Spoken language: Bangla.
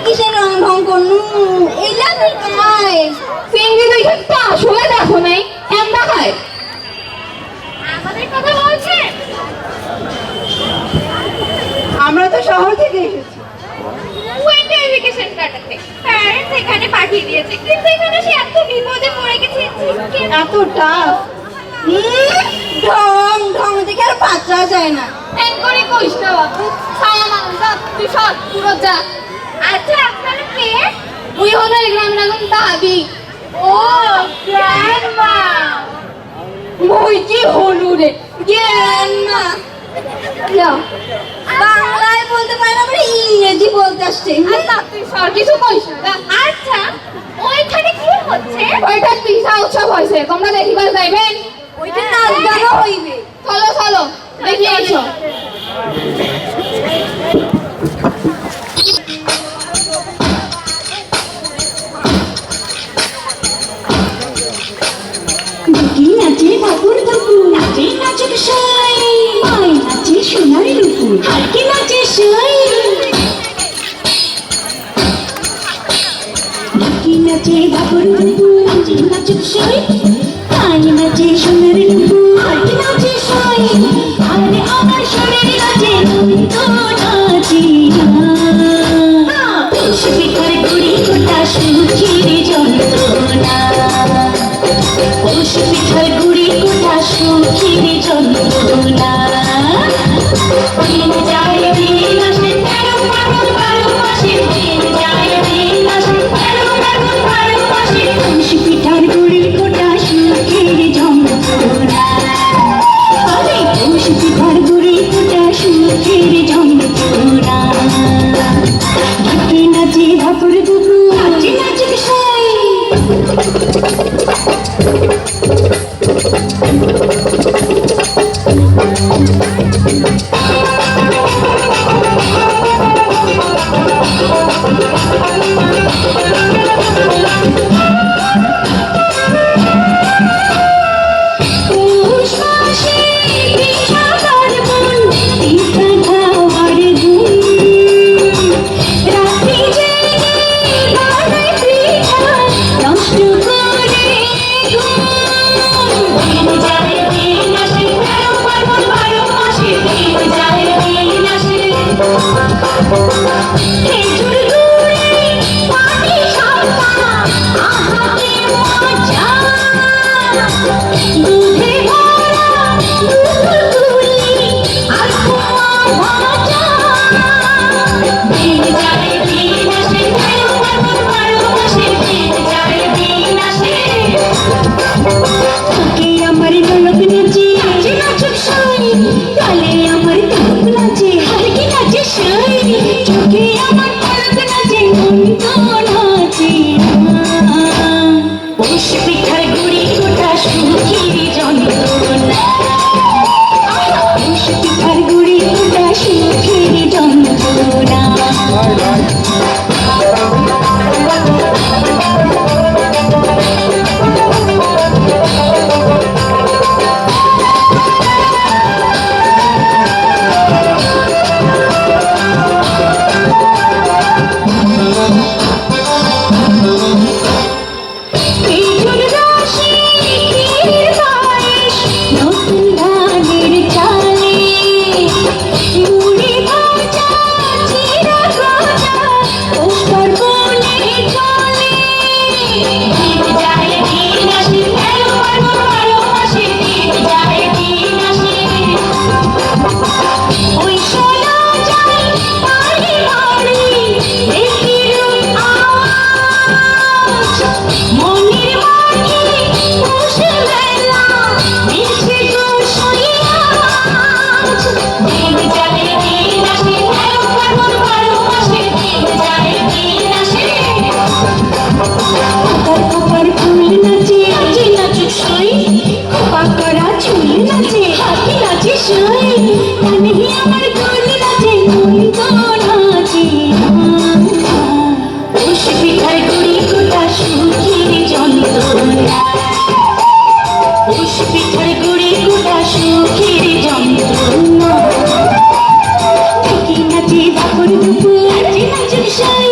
কিসের রং ঢং করনু এইলা খায় সিঙ্গি তো একটু আসলে দেখো নাই কেমন খায় আমাদের কথা বলছে আমরা তো শহর থেকে এসেছি উইন্টার ভ্যাকেশন কাটাতে প্যারেন্টস এখানে পাঠিয়ে দিয়েছে কিন্তু এখানে সে এত বিপদে পড়ে গেছে এত টাফ ঢং ঢং দেখে আর বাঁচা যায় না এন করে কইস না বাবু সালাম তুই সব পুরো যা আচ্ছা আপনারা কে উই হলো এই গ্রামের এখন দাবি ও গ্র্যান্ডমা মই কি হলু রে গ্র্যান্ডমা বাংলায় বলতে পারে না মানে ইংরেজি বলতে আসছে আচ্ছা তুই সর কিছু কইস না আচ্ছা ওইখানে কি হচ্ছে ওইটা পিঠা উৎসব হয়েছে তোমরা দেখিবার যাইবেন ওইটা নাচ গানও হইবে চলো চলো দেখি আসো নাচে বাবুর বাবু নাচে নাচুক সাই মাই নাচে সোনার রূপু হারকে নাচে সাই নাচে বাবুর বাবু নাচে নাচুক সাই মাই নাচে সোনার রূপু হারকে নাচে সাই আরে আমার শরীর নাচে তো নাচি পিঠার গুড়ি কোটা সুখের যন্ত্রণা পিঠার গুড়ি কোটা সুখের যন্ত্রণা দিন যায় দিন আসে 13 ফাগুন 12 মাসে দিন যায় দিন আসে 13 ফাগুন 12 মাসে পিঠার গুড়ি কোটা সুখের যন্ত্রণা আরে পিঠার গুড়ি কোটা সুখের যন্ত্রণা নাচে ভাকুর বুবু নাচে নাচে সাই পিঠার গুড়ি কোটা সুখের যন্ত্রণা নাচে বাবুর বুবু সাই